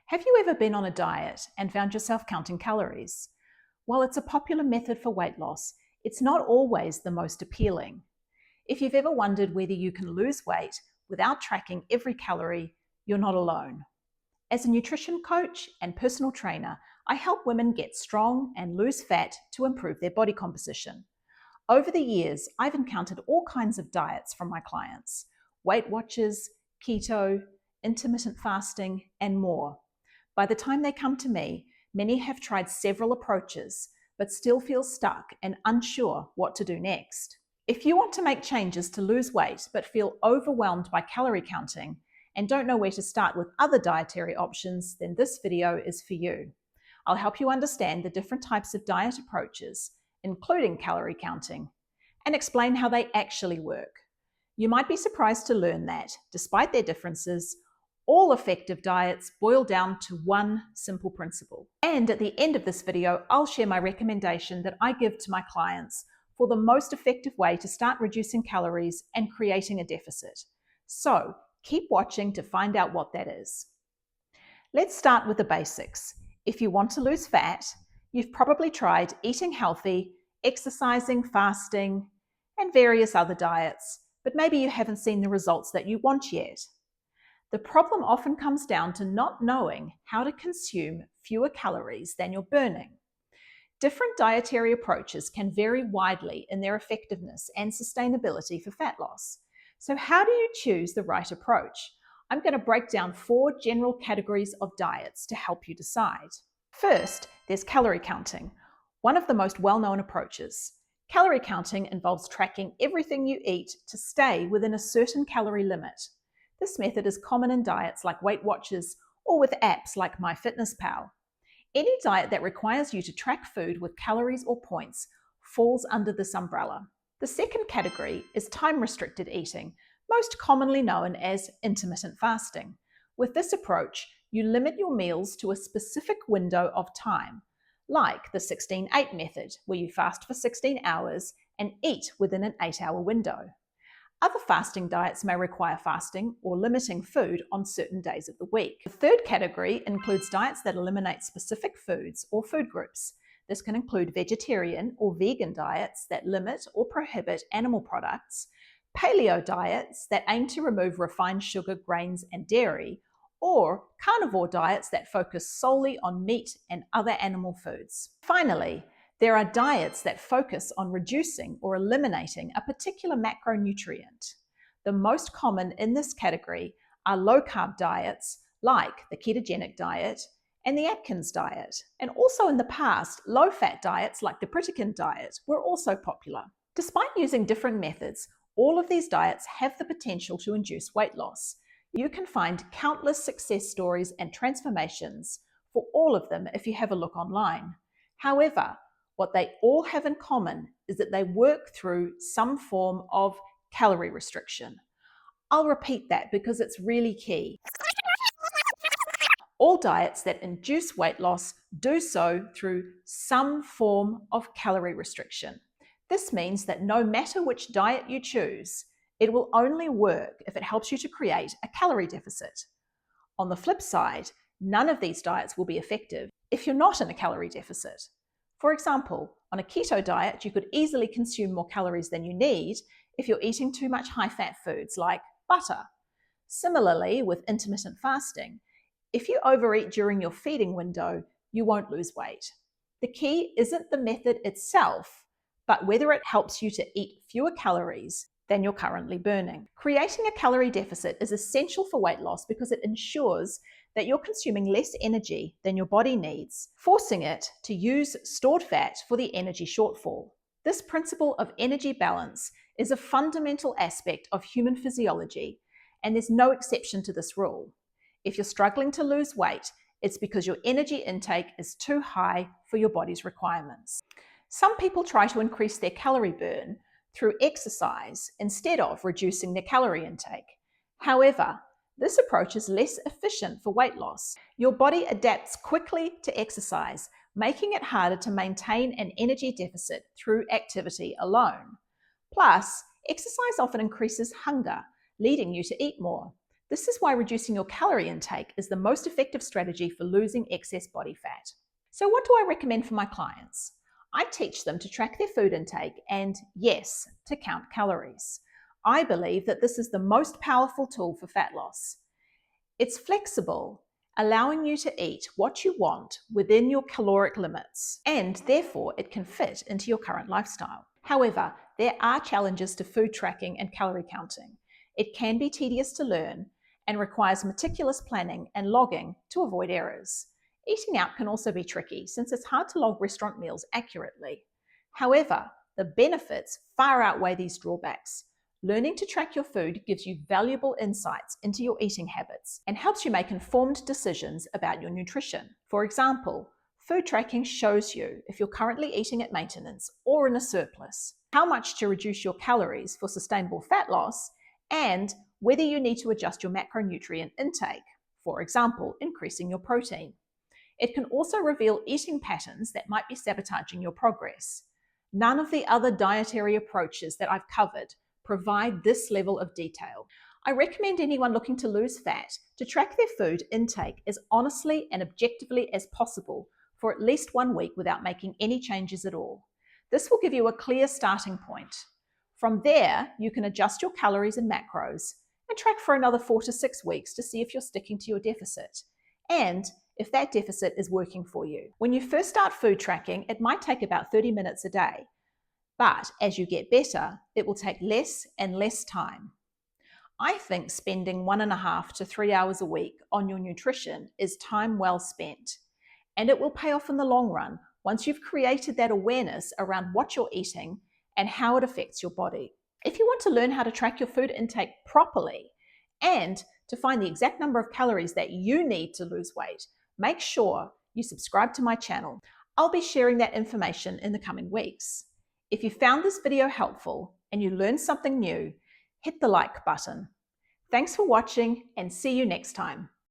Have you ever been on a diet and found yourself counting calories? While it's a popular method for weight loss, it's not always the most appealing. If you've ever wondered whether you can lose weight without tracking every calorie, you're not alone. As a nutrition coach and personal trainer, I help women get strong and lose fat to improve their body composition. Over the years, I've encountered all kinds of diets from my clients: Weight Watchers, keto, intermittent fasting, and more. By the time they come to me, many have tried several approaches, but still feel stuck and unsure what to do next. If you want to make changes to lose weight but feel overwhelmed by calorie counting and don't know where to start with other dietary options, then this video is for you. I'll help you understand the different types of diet approaches, including calorie counting, and explain how they actually work. You might be surprised to learn that, despite their differences, all effective diets boil down to one simple principle. And at the end of this video, I'll share my recommendation that I give to my clients for the most effective way to start reducing calories and creating a deficit. So keep watching to find out what that is. Let's start with the basics. If you want to lose fat, you've probably tried eating healthy, exercising, fasting, and various other diets, but maybe you haven't seen the results that you want yet. The problem often comes down to not knowing how to consume fewer calories than you're burning. Different dietary approaches can vary widely in their effectiveness and sustainability for fat loss. So how do you choose the right approach? I'm going to break down 4 general categories of diets to help you decide. First, there's calorie counting, one of the most well-known approaches. Calorie counting involves tracking everything you eat to stay within a certain calorie limit. This method is common in diets like Weight Watchers or with apps like MyFitnessPal. Any diet that requires you to track food with calories or points falls under this umbrella. The second category is time-restricted eating, most commonly known as intermittent fasting. With this approach, you limit your meals to a specific window of time, like the 16-8 method, where you fast for 16 hours and eat within an 8-hour window. Other fasting diets may require fasting or limiting food on certain days of the week. The third category includes diets that eliminate specific foods or food groups. This can include vegetarian or vegan diets that limit or prohibit animal products, paleo diets that aim to remove refined sugar, grains, and dairy, or carnivore diets that focus solely on meat and other animal foods. Finally, there are diets that focus on reducing or eliminating a particular macronutrient. The most common in this category are low-carb diets like the ketogenic diet and the Atkins diet. And also in the past, low-fat diets like the Pritikin diet were also popular. Despite using different methods, all of these diets have the potential to induce weight loss. You can find countless success stories and transformations for all of them if you have a look online. However, what they all have in common is that they work through some form of calorie restriction. I'll repeat that because it's really key. All diets that induce weight loss do so through some form of calorie restriction. This means that no matter which diet you choose, it will only work if it helps you to create a calorie deficit. On the flip side, none of these diets will be effective if you're not in a calorie deficit. For example, on a keto diet, you could easily consume more calories than you need if you're eating too much high-fat foods like butter. Similarly, with intermittent fasting, if you overeat during your feeding window, you won't lose weight. The key isn't the method itself, but whether it helps you to eat fewer calories than you're currently burning. Creating a calorie deficit is essential for weight loss because it ensures that you're consuming less energy than your body needs, forcing it to use stored fat for the energy shortfall. This principle of energy balance is a fundamental aspect of human physiology, and there's no exception to this rule. If you're struggling to lose weight, it's because your energy intake is too high for your body's requirements. Some people try to increase their calorie burn through exercise instead of reducing their calorie intake. However, this approach is less efficient for weight loss. Your body adapts quickly to exercise, making it harder to maintain an energy deficit through activity alone. Plus, exercise often increases hunger, leading you to eat more. This is why reducing your calorie intake is the most effective strategy for losing excess body fat. So what do I recommend for my clients? I teach them to track their food intake and, yes, to count calories. I believe that this is the most powerful tool for fat loss. It's flexible, allowing you to eat what you want within your caloric limits, and therefore it can fit into your current lifestyle. However, there are challenges to food tracking and calorie counting. It can be tedious to learn and requires meticulous planning and logging to avoid errors. Eating out can also be tricky since it's hard to log restaurant meals accurately. However, the benefits far outweigh these drawbacks. Learning to track your food gives you valuable insights into your eating habits and helps you make informed decisions about your nutrition. For example, food tracking shows you if you're currently eating at maintenance or in a surplus, how much to reduce your calories for sustainable fat loss, and whether you need to adjust your macronutrient intake, for example, increasing your protein. It can also reveal eating patterns that might be sabotaging your progress. None of the other dietary approaches that I've covered provide this level of detail. I recommend anyone looking to lose fat to track their food intake as honestly and objectively as possible for at least 1 week without making any changes at all. This will give you a clear starting point. From there, you can adjust your calories and macros and track for another 4 to 6 weeks to see if you're sticking to your deficit and if that deficit is working for you. When you first start food tracking, it might take about 30 minutes a day. But as you get better, it will take less and less time. I think spending 1.5 to 3 hours a week on your nutrition is time well spent, and it will pay off in the long run once you've created that awareness around what you're eating and how it affects your body. If you want to learn how to track your food intake properly and to find the exact number of calories that you need to lose weight, make sure you subscribe to my channel. I'll be sharing that information in the coming weeks. If you found this video helpful and you learned something new, hit the like button. Thanks for watching and see you next time.